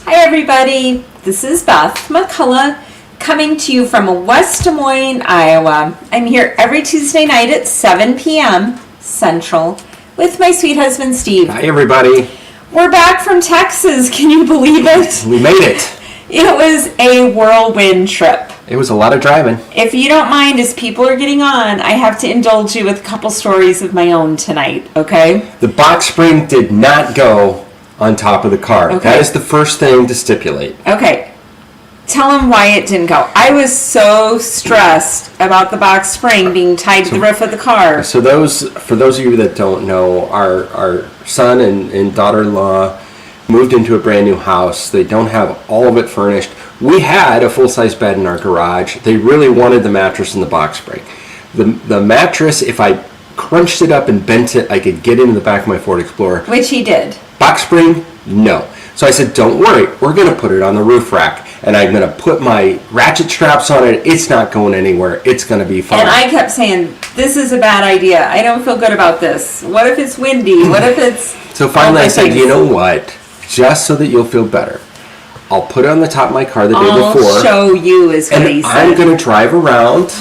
Hi everybody, this is Beth McCullough coming to you from West Des Moines, Iowa. I'm here every Tuesday night at 7 p.m. Central with my sweet husband Steve. Hi everybody. We're back from Texas, can you believe it? We made it. It was a whirlwind trip. It was a lot of driving. If you don't mind, as people are getting on, I have to indulge you with a couple stories of my own tonight, okay? The box spring did not go on top of the car. Okay. That is the first thing to stipulate. Okay. Tell them why it didn't go. I was so stressed about the box spring being tied to the roof of the car. So for those of you that don't know, our son and daughter-in-law moved into a brand new house. They don't have all of it furnished. We had a full-size bed in our garage. They really wanted the mattress and the box spring. The mattress, if I crunched it up and bent it, I could get into the back of my Ford Explorer. Which he did. Box spring, no. So I said, don't worry, we're going to put it on the roof rack, and I'm going to put my ratchet straps on it. It's not going anywhere. It's going to be fine. And I kept saying, this is a bad idea. I don't feel good about this. What if it's windy? What if it's... So finally I said, you know what? Just so that you'll feel better, I'll put it on the top of my car the day before. I'll show you, is what he And said. I'm going to drive around,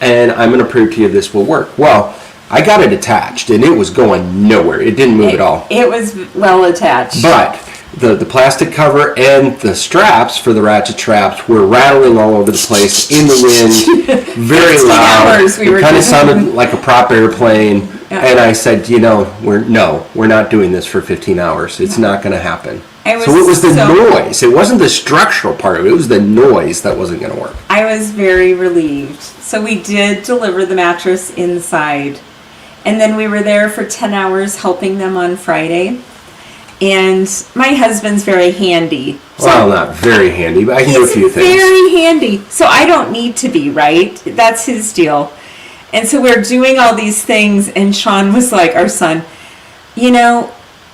and I'm going to prove to you this will work. Well, I got it attached, and it was going nowhere. It didn't move at all. It was well attached. But the plastic cover and the straps for the ratchet straps were rattling all over the place in the wind, very loud. It kind of sounded like a prop airplane. Yeah. And I said, we're not doing this for 15 hours. It's not going to happen. So it was the noise. It wasn't the structural part of it. It was the noise that wasn't going to work. I was very relieved. So we did deliver the mattress inside. And then we were there for 10 hours helping them on Friday. And my husband's very handy. Well, not very handy, but I can do a few things. He's very handy. So I don't need to be, right? That's his deal. And so we're doing all these things, and Sean was like, our son,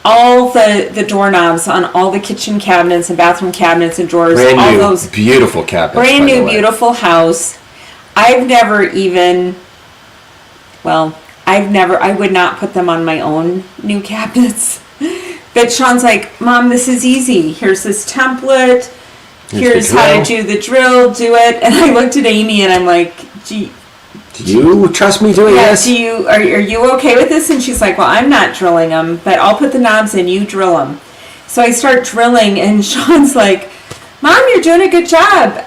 all the doorknobs on all the kitchen cabinets and bathroom cabinets and drawers, brand new, those beautiful cabinets. Brand new, beautiful house. I would not put them on my own new cabinets. But Sean's like, Mom, this is easy. Here's this template. Here's how to do the drill. Do it. And I looked at Amy and I'm like, gee. Do you trust me doing this? Are you okay with this? And she's like, well, I'm not drilling them, but I'll put the knobs in. You drill them. So I start drilling and Sean's like, Mom, you're doing a good job.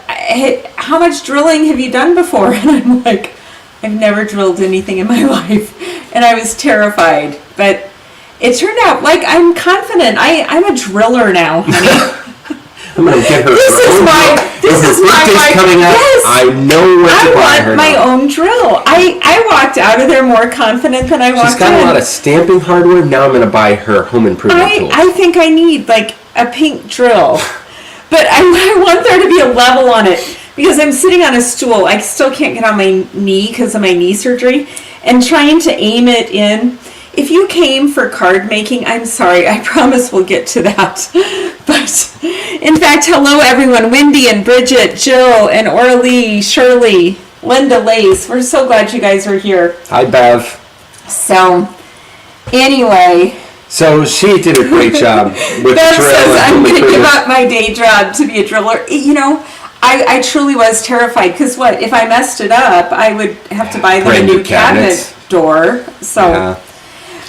How much drilling have you done before? And I'm like, I've never drilled anything in my life. And I was terrified. But it turned out like I'm confident. I'm a driller now, honey. I'm going to get her. This is my coming up. Yes, I know what to buy her. I want my own drill. I walked out of there more confident than I walked in. She's got a lot of stamping hardware. Now I'm going to buy her home improvement tools. I think I need like a pink drill. But I want there to be a level on it because I'm sitting on a stool. I still can't get on my knee because of my knee surgery and trying to aim it in. If you came for card making, I'm sorry. I promise we'll get to that. But in fact, hello everyone. Wendy and Bridget, Jill and Orly, Shirley, Linda Lace. We're so glad you guys are here. Hi, Bev. So anyway. So she did a great job with Bev the drill. Says I'm going to give up my day job to be a driller. I truly was terrified because if I messed it up, I would have to buy them a new cabinet door. So. Yeah.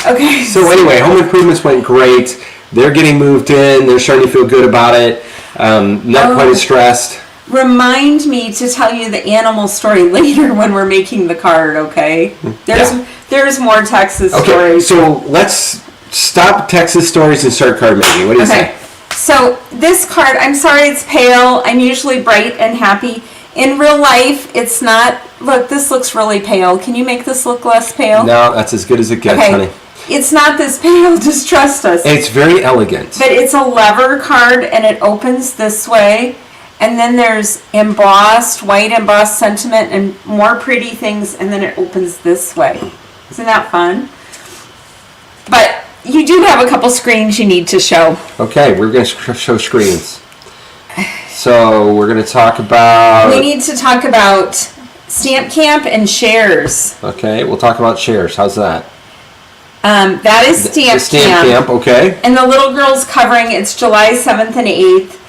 Okay. So anyway, home improvements went great. They're getting moved in. They're starting to feel good about it. Not quite as stressed. Remind me to tell you the animal story later when we're making the card, okay? There's more Texas stories. So let's stop Texas stories and start card making. What do you say? So this card, I'm sorry it's pale. I'm usually bright and happy. In real life, it's not. Look, this looks really pale. Can you make this look less pale? No, that's as good as it gets, honey. It's not this pale, just trust us. It's very elegant. But it's a lever card, and it opens this way. And then there's white embossed sentiment, and more pretty things, and then it opens this way. Isn't that fun? But you do have a couple screens you need to show. Okay, we're going to show screens. So we're going to talk about... We need to talk about Stamp Camp and shares. Okay, we'll talk about shares. How's that? That is Stamp Camp. Okay. And the little girl's covering, it's July 7th and 8th.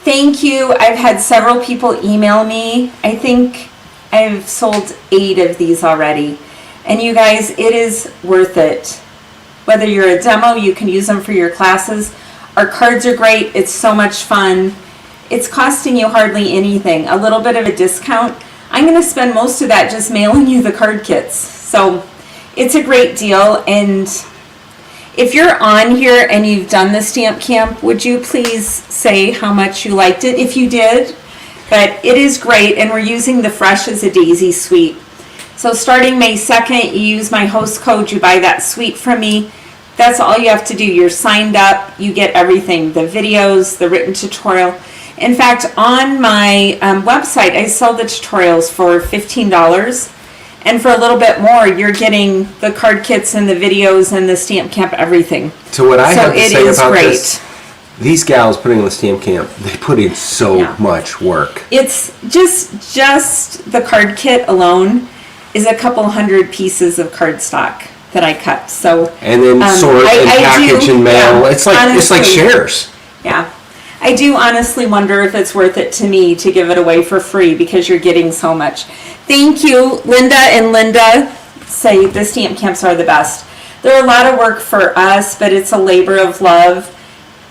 Thank you. I've had several people email me. I think I've sold 8 of these already. And you guys, it is worth it. Whether you're a demo, you can use them for your classes. Our cards are great. It's so much fun. It's costing you hardly anything. A little bit of a discount. I'm going to spend most of that just mailing you the card kits. So it's a great deal. And if you're on here and you've done the stamp camp, would you please say how much you liked it if you did? But it is great, and we're using the Fresh as a Daisy suite. So starting May 2nd, you use my host code, you buy that suite from me. That's all you have to do. You're signed up, you get everything, the videos, the written tutorial. In fact, on my website, I sell the tutorials for $15. And for a little bit more, you're getting the card kits and the videos and the stamp camp, everything. So what I have to say about great. this, these gals putting on the stamp camp, they put in so much work. It's just the card kit alone is a couple hundred pieces of cardstock that I cut. So and then sort and package and mail. Yeah, it's like shares. Yeah. I do honestly wonder if it's worth it to me to give it away for free because you're getting so much. Thank you, Linda and Linda say the stamp camps are the best. They're a lot of work for us, but it's a labor of love.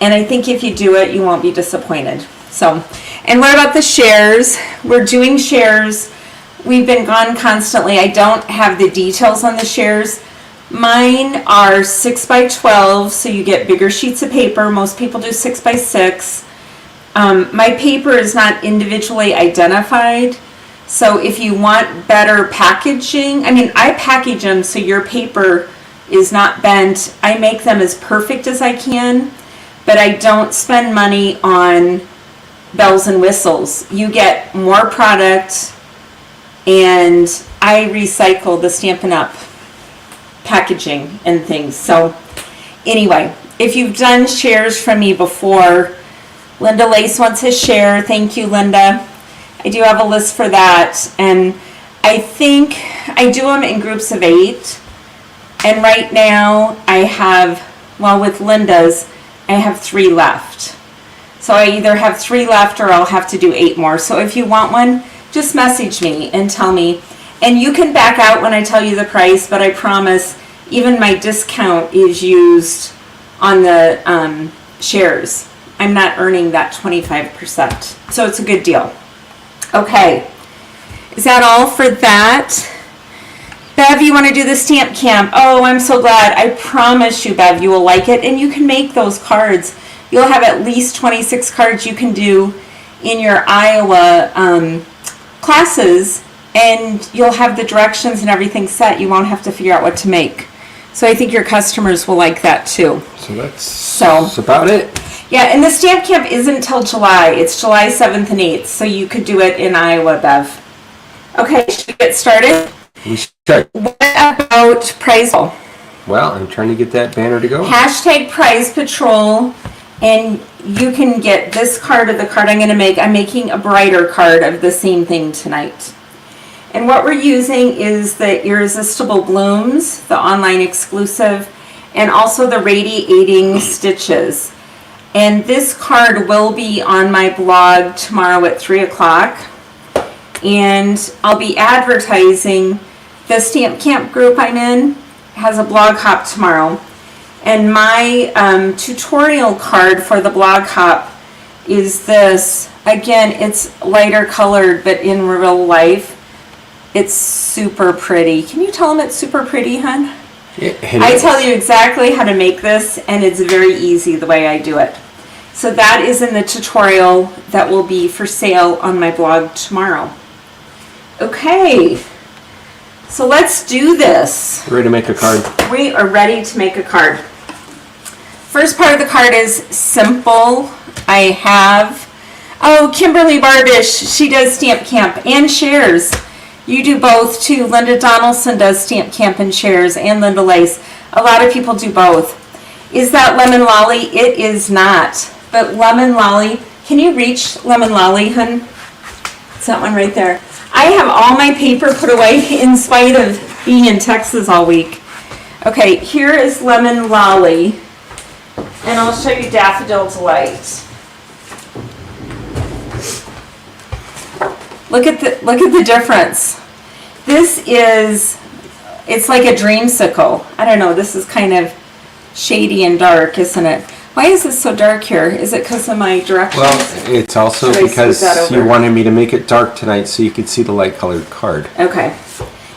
And I think if you do it, you won't be disappointed. So, and what about the shares? We're doing shares. We've been gone constantly. I don't have the details on the shares. Mine are 6 by 12, so you get bigger sheets of paper. Most people do 6 by 6. My paper is not individually identified. So if you want better packaging, I package them so your paper is not bent. I make them as perfect as I can, but I don't spend money on bells and whistles. You get more product, and I recycle the Stampin' Up packaging and things. So anyway, if you've done shares from me before, Linda Lace wants a share. Thank you, Linda. I do have a list for that, and I think I do them in groups of 8, and right now I have, well, with Linda's, I have 3 left. So I either have 3 left or I'll have to do 8 more. So if you want one, just message me and tell me. And you can back out when I tell you the price, but I promise even my discount is used on the shares. I'm not earning that 25%. So it's a good deal. Okay, is that all for that? Bev, you want to do the stamp camp? Oh, I'm so glad. I promise you, Bev, you will like it, and you can make those cards. You'll have at least 26 cards you can do in your Iowa classes, and you'll have the directions and everything set. You won't have to figure out what to make. So I think your customers will like that too. So that's about it. Yeah, and the stamp camp isn't until July. It's July 7th and 8th, so you could do it in Iowa, Bev. Okay, should we get started? We should. What about Prize Patrol? Well, I'm trying to get that banner to go. Hashtag Prize Patrol, and you can get this card or the card I'm going to make. I'm making a brighter card of the same thing tonight. And what we're using is the Irresistible Blooms, the online exclusive, and also the Radiating Stitches. And this card will be on my blog tomorrow at 3 o'clock. And I'll be advertising the Stamp Camp group I'm in. Has a blog hop tomorrow. And my tutorial card for the blog hop is this. Again, it's lighter colored, but in real life, it's super pretty. Can you tell them it's super pretty, hon? I tell you exactly how to make this, and it's very easy the way I do it. So that is in the tutorial that will be for sale on my blog tomorrow. Okay, so let's do this. Ready to make a card? We are ready to make a card. First part of the card is simple. I have, Kimberly Barbish, she does Stamp Camp and shares. You do both too. Linda Donaldson does Stamp Camp and shares, and Linda Lace. A lot of people do both. Is that Lemon Lolly? It is not. But Lemon Lolly, can you reach Lemon Lolly, hun? It's that one right there. I have all my paper put away in spite of being in Texas all week. Okay, here is Lemon Lolly, and I'll show you Daffodil Delight. Look at the difference. It's like a dreamsicle. I don't know, this is kind of shady and dark, isn't it? Why is this so dark here? Is it because of my directions? Well, it's also because you wanted me to make it dark tonight so you could see the light colored card. Okay.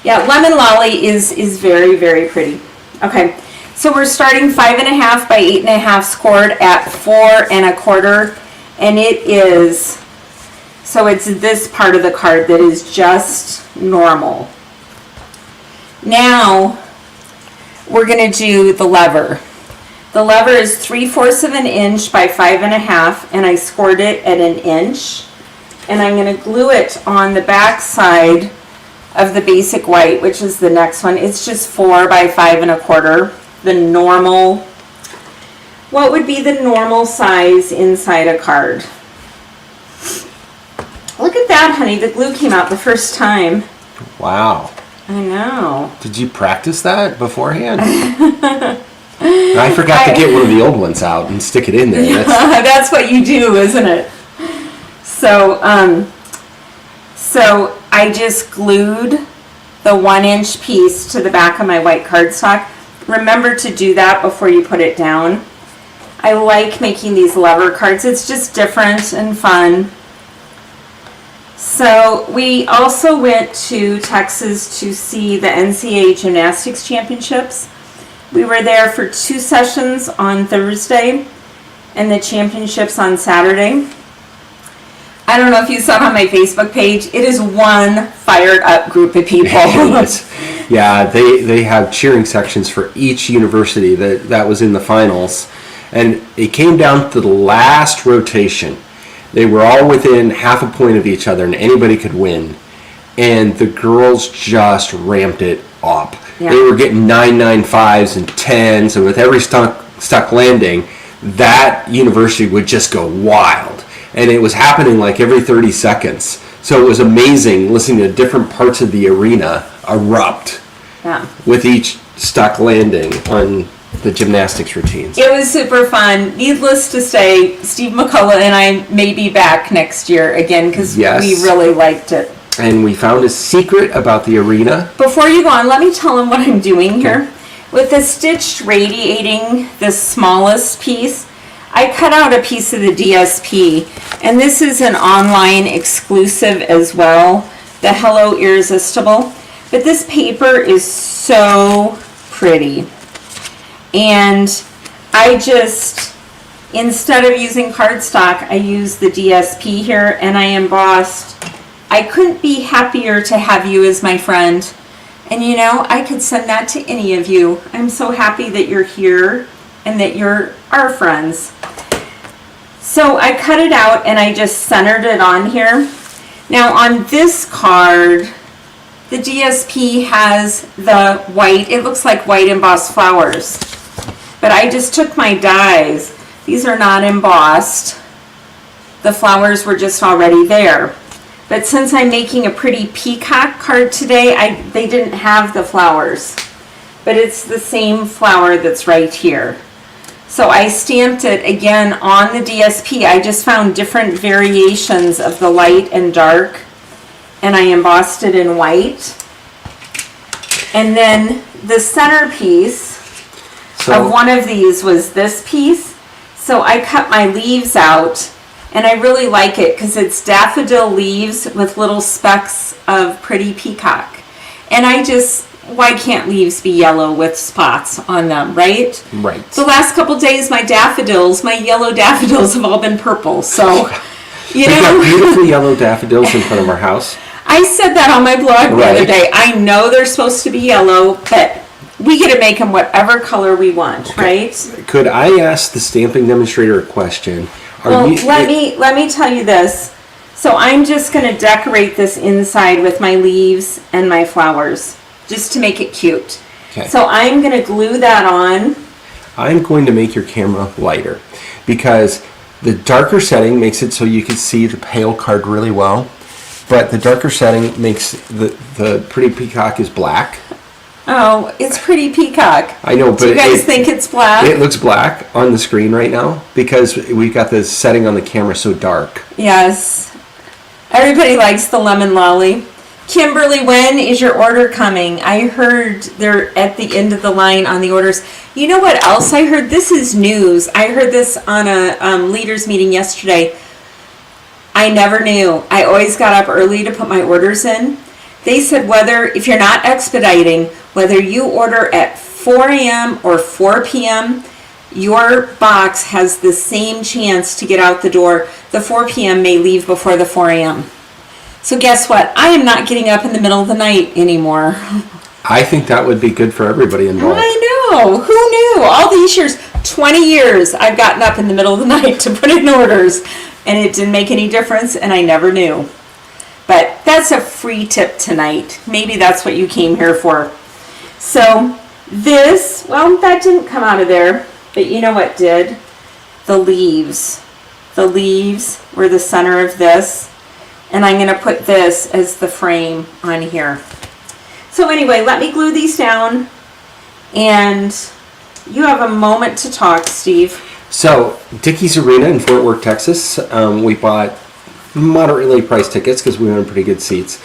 Yeah, Lemon Lolly is very, very pretty. Okay, so we're starting 5.5 by 8.5 scored at 4 1/4, and it is, so it's this part of the card that is just normal. Now, we're going to do the lever. The lever is 3/4 of an inch by 5.5, and I scored it at 1 inch. And I'm going to glue it on the back side of the basic white, which is the next one. It's just 4 by 5 1/4. The normal, what would be the normal size inside a card? Look at that, honey. The glue came out the first time. Wow. I know. Did you practice that beforehand? I forgot to get one of the old ones out and stick it in there. That's what you do, isn't it? So I just glued the 1 inch piece to the back of my white cardstock. Remember to do that before you put it down. I like making these lever cards. It's just different and fun. So we also went to Texas to see the NCAA Gymnastics Championships. We were there for 2 sessions on Thursday and the championships on Saturday. I don't know if you saw it on my Facebook page. It is one fired up group of people. Yeah, they have cheering sections for each university that was in the finals. And it came down to the last rotation. They were all within half a point of each other and anybody could win. And the girls just ramped it up. Yeah. They were getting 9.95s and 10s, and with every stuck landing, that university would just go wild. And it was happening like every 30 seconds. So it was amazing listening to different parts of the arena erupt with each stuck landing on the gymnastics routines. It was super fun. Needless to say, Steve McCullough and I may be back next year again because we really liked it. And we found a secret about the arena. Before you go on, let me tell them what I'm doing here. With the stitched radiating, the smallest piece, I cut out a piece of the DSP, and this is an online exclusive as well, the Hello Irresistible. But this paper is so pretty. And I just, instead of using cardstock, I used the DSP here, and I embossed. I couldn't be happier to have you as my friend. And you know, I could send that to any of you. I'm so happy that you're here and that you're our friends. So I cut it out and I just centered it on here. Now on this card, the DSP has the white, it looks like white embossed flowers. But I just took my dies. These are not embossed. The flowers were just already there. But since I'm making a pretty peacock card today, they didn't have the flowers. But it's the same flower that's right here. So I stamped it again on the DSP. I just found different variations of the light and dark, and I embossed it in white. And then the centerpiece of one of these was this piece. So I cut my leaves out. And I really like it because it's daffodil leaves with little specks of pretty peacock. And why can't leaves be yellow with spots on them, right? Right. The last couple days, my yellow daffodils have all been purple. So, We've got beautiful yellow daffodils in front of our house. I said that on my blog the other day. I know they're supposed to be yellow, but we get to make them whatever color we want, right? Could I ask the stamping demonstrator a question? Let me tell you this. So I'm just going to decorate this inside with my leaves and my flowers, just to make it cute. Okay. So I'm going to glue that on. I'm going to make your camera lighter because the darker setting makes it so you can see the pale card really well, but the darker setting makes the pretty peacock is black. Oh, it's pretty peacock. I know, but do you guys think it's black? It looks black on the screen right now because we've got the setting on the camera so dark. Yes. Everybody likes the lemon lolly. Kimberly, when is your order coming? I heard they're at the end of the line on the orders. You know what else I heard? This is news. I heard this on a leaders meeting yesterday. I never knew. I always got up early to put my orders in. They said if you're not expediting, whether you order at 4 a.m. or 4 p.m., your box has the same chance to get out the door. The 4 p.m. may leave before the 4 a.m. So guess what? I am not getting up in the middle of the night anymore. I think that would be good for everybody involved. I know. Who knew? All these years, 20 years, I've gotten up in the middle of the night to put in orders, and it didn't make any difference, and I never knew. But that's a free tip tonight. Maybe that's what you came here for. So this, well, that didn't come out of there, but you know what did? The leaves. The leaves were the center of this, and I'm going to put this as the frame on here. So anyway, let me glue these down, and you have a moment to talk, Steve. So, Dickey's Arena in Fort Worth, Texas, we bought moderately priced tickets because we were in pretty good seats.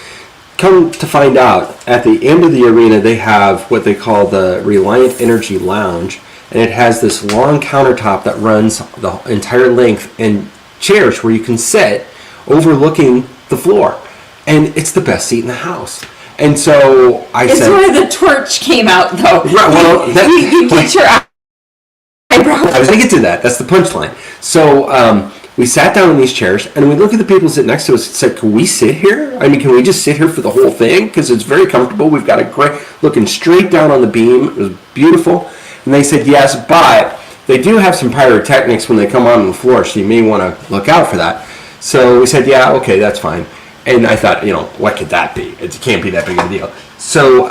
Come to find out, at the end of the arena, they have what they call the Reliant Energy Lounge, and it has this long countertop that runs the entire length and chairs where you can sit overlooking the floor. And it's the best seat in the house. And so I said... It's where the torch came out, though. Right, well, you get your eyebrow. I was going to get to that. That's the punchline. So we sat down in these chairs, and we looked at the people sitting next to us and said, can we sit here? I mean, can we just sit here for the whole thing? Because it's very comfortable. We've got a great... Looking straight down on the beam. It was beautiful. And they said, yes, but they do have some pyrotechnics when they come on the floor, so you may want to look out for that. So we said, yeah, okay, that's fine. And I thought, what could that be? It can't be that big of a deal. So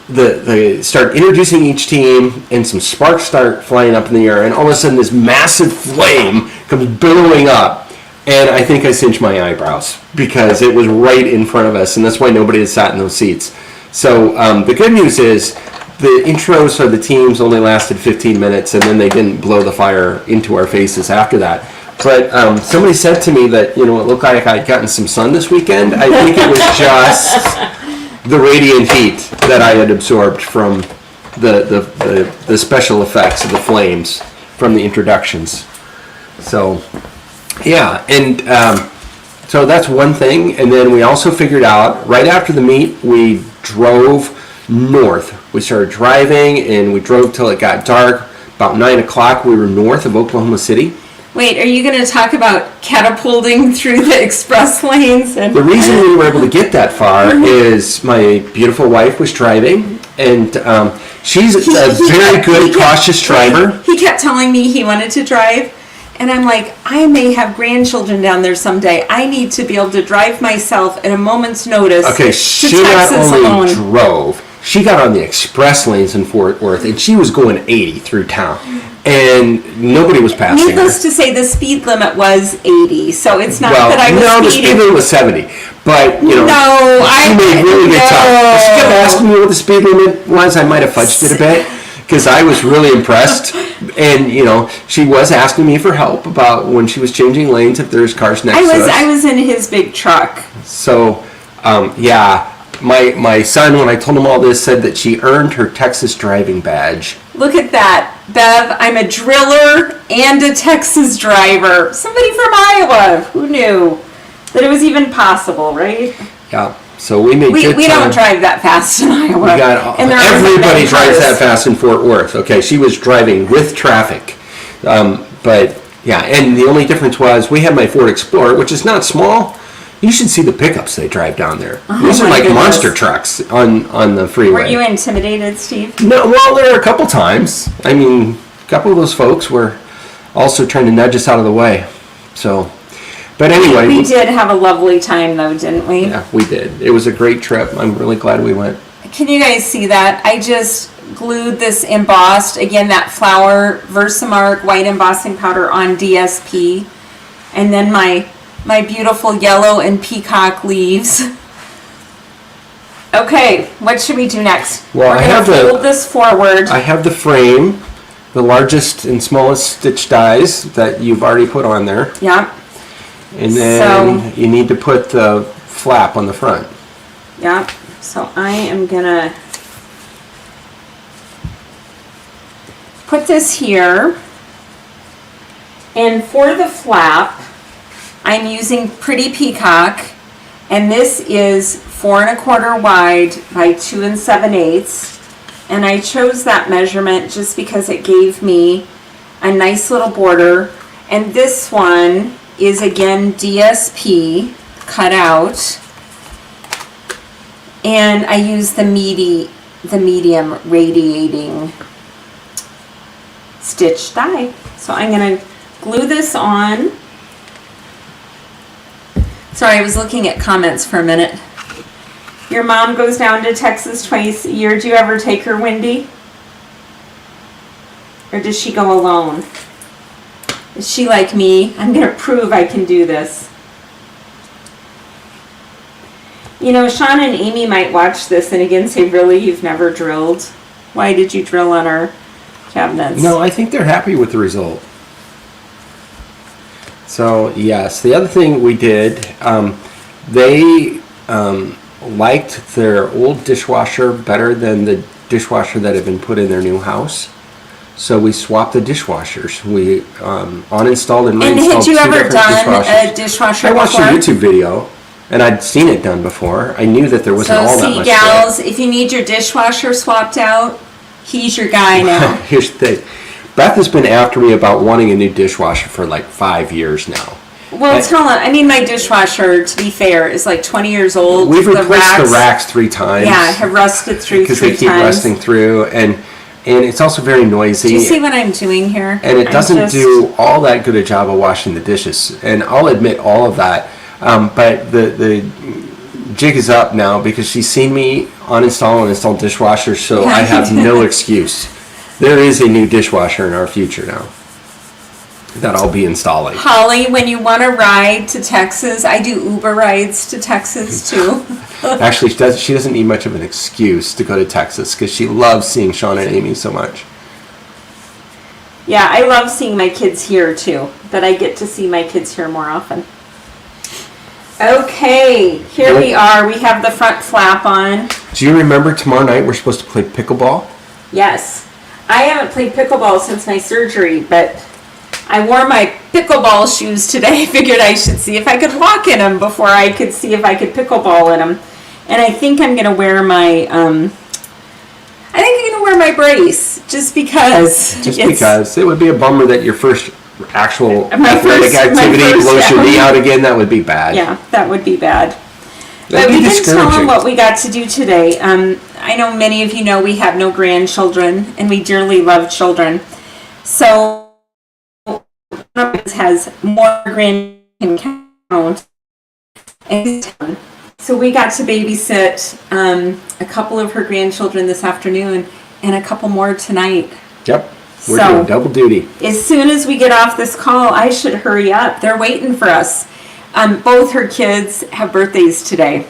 they start introducing each team, and some sparks start flying up in the air, and all of a sudden this massive flame comes billowing up. And I think I cinched my eyebrows because it was right in front of us, and that's why nobody had sat in those seats. So the good news is the intros for the teams only lasted 15 minutes, and then they didn't blow the fire into our faces after that. But somebody said to me that, it looked like I'd gotten some sun this weekend. I think it was just the radiant heat that I had absorbed from the special effects of the flames from the introductions. So, yeah, and so that's one thing. And then we also figured out, right after the meet, we drove north. We started driving, and we drove till it got dark. About 9 o'clock, we were north of Oklahoma City. Wait, are you going to talk about catapulting through the express lanes? The reason we were able to get that far is my beautiful wife was driving, and she's a very good, cautious driver. He kept telling me he wanted to drive, and I'm like, I may have grandchildren down there someday. I need to be able to drive myself at a moment's notice. Okay, she not only drove, she got on the express lanes in Fort Worth, and she was going 80 through town. And nobody was passing Needless her. to say, the speed limit was 80, so it's not that I was speeding. No, the speed limit was 70. But, she made really good time. If she kept asking me what the speed limit was, I might have fudged it a bit, because I was really impressed. And, she was asking me for help about when she was changing lanes if there's cars next to us. I was in his big truck. So, yeah. My son, when I told him all this, said that she earned her Texas driving badge. Look at that. Bev, I'm a driller and a Texas driver. Somebody from Iowa. Who knew that it was even possible, right? Yeah. So we made good time. We don't drive that fast in Iowa. Everybody drives that fast in Fort Worth. Okay, she was driving with traffic. But, yeah, and the only difference was we had my Ford Explorer, which is not small. You should see the pickups they drive down there. These are like monster trucks on the freeway. Were you intimidated, Steve? No, well, there were a couple times. I mean, a couple of those folks were also trying to nudge us out of the way. So, but anyway. We did have a lovely time, though, didn't we? Yeah, we did. It was a great trip. I'm really glad we went. Can you guys see that? I just glued this embossed, again, that flower Versamark white embossing powder on DSP. And then my beautiful yellow and peacock leaves. Okay, what should we do next? Well, We're going to fold this forward. I have the frame, the largest and smallest stitch dies that you've already put on there. Yeah. And then you need to put the flap on the front. Yeah, so I am gonna put this here. And for the flap, I'm using Pretty Peacock, and this is 4 1/4 wide by 2 7/8. And I chose that measurement just because it gave me a nice little border. And this one is again DSP cut out. And I use the medium Radiating Stitched die. So I'm gonna glue this on. Sorry, I was looking at comments for a minute. Your mom goes down to Texas twice a year. Do you ever take her, Wendy? Or does she go alone? Is she like me? I'm going to prove I can do this. You know, Sean and Amy might watch this and again say, really, you've never drilled? Why did you drill on our cabinets? No, I think they're happy with the result. So, yes, the other thing we did, they liked their old dishwasher better than the dishwasher that had been put in their new house. So we swapped the dishwashers. We uninstalled and reinstalled. And had you ever done a dishwasher before? I watched a YouTube video, and I'd seen it done before. I knew that there wasn't all that much. So, gals, if you need your dishwasher swapped out, he's your guy now. Here's the thing. Beth has been after me about wanting a new dishwasher for like 5 years now. Well, tell him. I mean, my dishwasher, to be fair, is like 20 years old. We've replaced the racks 3 times. Yeah, have rusted through 3 times. Because they keep rusting through, and it's also very noisy. Do you see what I'm doing here? And it doesn't do all that good a job of washing the dishes. And I'll admit all of that. But the jig is up now because she's seen me uninstall and install dishwashers, so I have no excuse. There is a new dishwasher in our future now that I'll be installing. Holly, when you want to ride to Texas, I do Uber rides to Texas too. Actually, she doesn't need much of an excuse to go to Texas because she loves seeing Sean and Amy so much. Yeah, I love seeing my kids here too, but I get to see my kids here more often. Okay, here we are. We have the front flap on. Do you remember tomorrow night we're supposed to play pickleball? Yes. I haven't played pickleball since my surgery, but I wore my pickleball shoes today. I figured I should see if I could walk in them before I could see if I could pickleball in them. And I think I'm going to wear my, brace just because. Because it would be a bummer that your first actual athletic activity blows your knee out again. That would be bad. Yeah, that would be bad. But we didn't tell them what we got to do today. I know many of you know we have no grandchildren, and we dearly love children. So one of us has more grandchildren count. So we got to babysit a couple of her grandchildren this afternoon, and a couple more tonight. Yep, we're doing double duty. As soon as we get off this call, I should hurry up. They're waiting for us. Both her kids have birthdays today.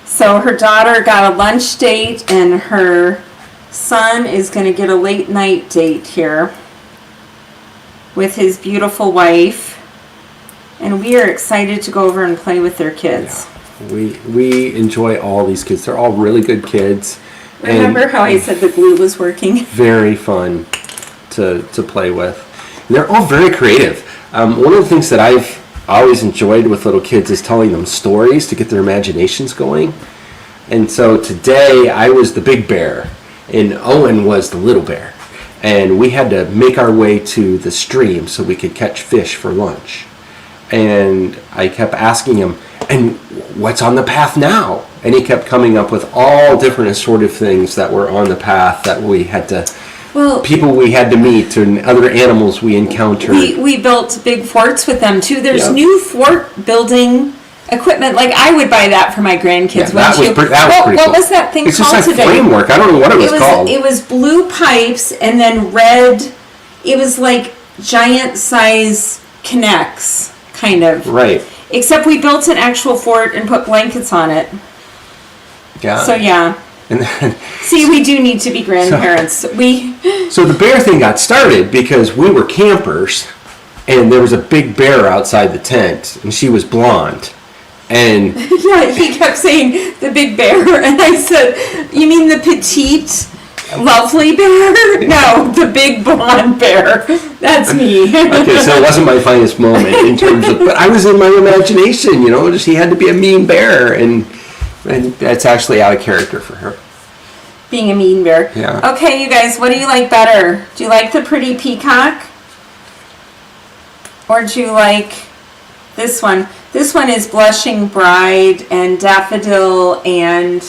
So her daughter got a lunch date, and her son is going to get a late night date here with his beautiful wife. And we are excited to go over and play with their kids. Yeah. We enjoy all these kids. They're all really good kids. Remember how I said the glue was working? Very fun to play with. And they're all very creative. One of the things that I've always enjoyed with little kids is telling them stories to get their imaginations going. And so today I was the big bear and Owen was the little bear. And we had to make our way to the stream so we could catch fish for lunch. And I kept asking him, and what's on the path now? And he kept coming up with all different assorted things that were on the path that we had to, people we had to meet and other animals we encountered. We built big forts with them too. There's new fort building equipment. Like I would buy that for my grandkids. That was pretty cool. What was that thing it's called just like today? Framework. I don't know what it was called. It was blue pipes and then red. It was like giant size connects, kind of. Right. Except we built an actual fort and put blankets on it. Yeah. So yeah. And then, see, we do need to be grandparents. So the bear thing got started because we were campers, and there was a big bear outside the tent, and she was blonde. And yeah, he kept saying the big bear, and I said, "You mean the petite, lovely bear? No, the big blonde bear. That's me." Okay, so it wasn't my finest moment in terms of, but I was in my imagination, you know. She had to be a mean bear, and that's actually out of character for her. Being a mean bear. Yeah. Okay, you guys, what do you like better? Do you like the pretty peacock? Or do you like this one? This one is Blushing Bride and Daffodil and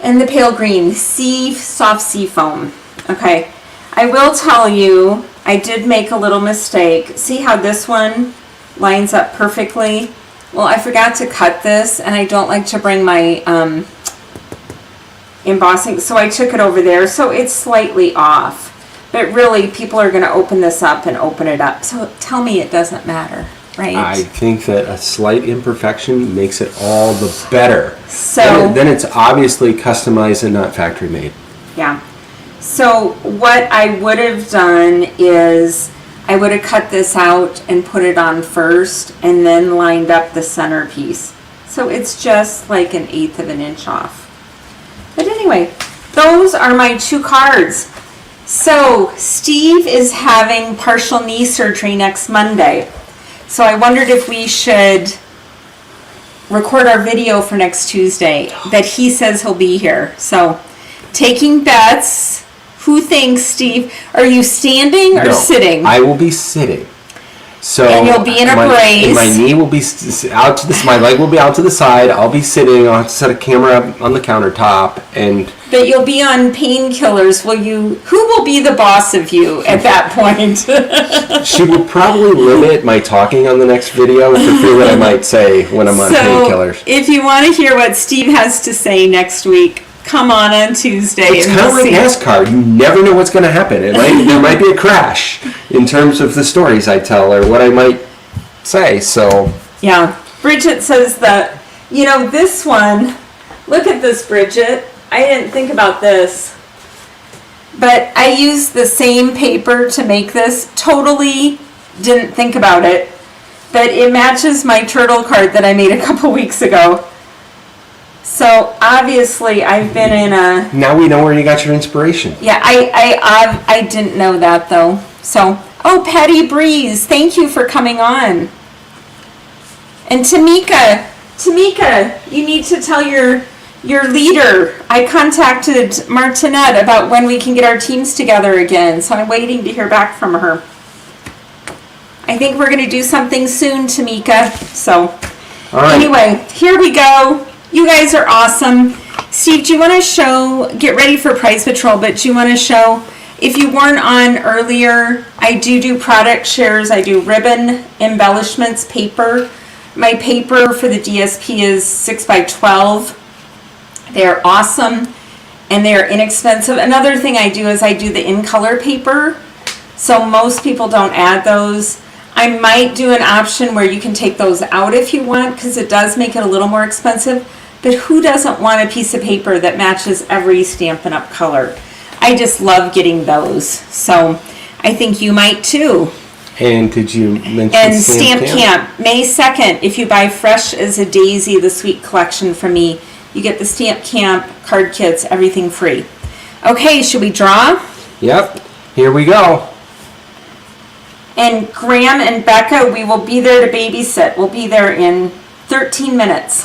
the pale green, soft sea foam. Okay, I will tell you, I did make a little mistake. See how this one lines up perfectly? Well, I forgot to cut this, and I don't like to bring my embossing, so I took it over there, so it's slightly off. But really, people are going to open this up and open it up. So tell me it doesn't matter, right? I think that a slight imperfection makes it all the better. So then it's obviously customized and not factory made. Yeah. So what I would have done is I would have cut this out and put it on first and then lined up the centerpiece. So it's just like 1/8 of an inch off. But anyway, those are my 2 cards. So Steve is having partial knee surgery next Monday. So I wondered if we should record our video for next Tuesday that he says he'll be here. So taking bets. Who thinks, Steve? Are you standing or sitting? I will be sitting. So and you'll be in a brace. My knee will be out to my leg will be out to the side. I'll be sitting. I'll have to set a camera up on the countertop, and. But you'll be on painkillers. Will you? Who will be the boss of you at that point? She will probably limit my talking on the next video for fear that I might say when I'm on painkillers. If you want to hear what Steve has to say next week, come on Tuesday. It's kind of like NASCAR. You never know what's going to happen. There might be a crash in terms of the stories I tell or what I might say. So yeah, Bridget says that this one. Look at this, Bridget. I didn't think about this, but I used the same paper to make this. Totally didn't think about it, but it matches my turtle card that I made a couple weeks ago. So obviously I've been in a... Now we know where you got your inspiration. Yeah, I didn't know that though. So, Patty Breeze, thank you for coming on. And Tamika, you need to tell your leader. I contacted Martinette about when we can get our teams together again, so I'm waiting to hear back from her. I think we're going to do something soon, Tamika. So, all right. Anyway, here we go. You guys are awesome. Steve, do you want to get ready for Prize Patrol, but do you want to show, if you weren't on earlier, I do product shares. I do ribbon embellishments paper. My paper for the DSP is 6x12. They're awesome and they're inexpensive. Another thing I do is I do the in-color paper. So most people don't add those. I might do an option where you can take those out if you want, because it does make it a little more expensive. But who doesn't want a piece of paper that matches every Stampin' Up color? I just love getting those. So I think you might too. And did you mention and Stamp Camp? May 2nd, if you buy Fresh as a Daisy, the Sweet Collection from me, you get the Stamp Camp card kits, everything free. Okay, should we draw? Yep, here we go. And Graham and Becca, we will be there to babysit. We'll be there in 13 minutes.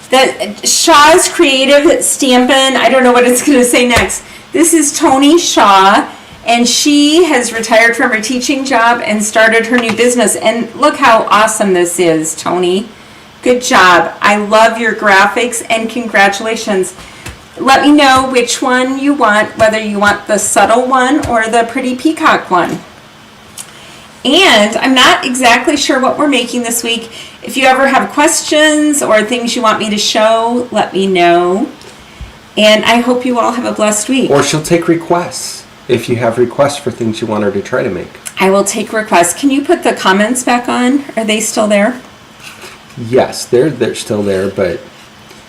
The Shaw's Creative Stampin', I don't know what it's going to say next. This is Tony Shaw, and she has retired from her teaching job and started her new business. And look how awesome this is, Tony. Good job. I love your graphics, and congratulations. Let me know which one you want, whether you want the subtle one or the pretty peacock one. And I'm not exactly sure what we're making this week. If you ever have questions or things you want me to show, let me know. And I hope you all have a blessed week. Or she'll take requests if you have requests for things you want her to try to make. I will take requests. Can you put the comments back on? Are they still there? Yes, they're still there, but...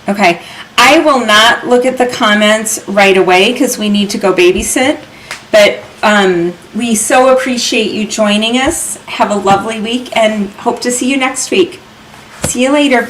Okay. I will not look at the comments right away because we need to go babysit. But we so appreciate you joining us. Have a lovely week and hope to see you next week. See you later.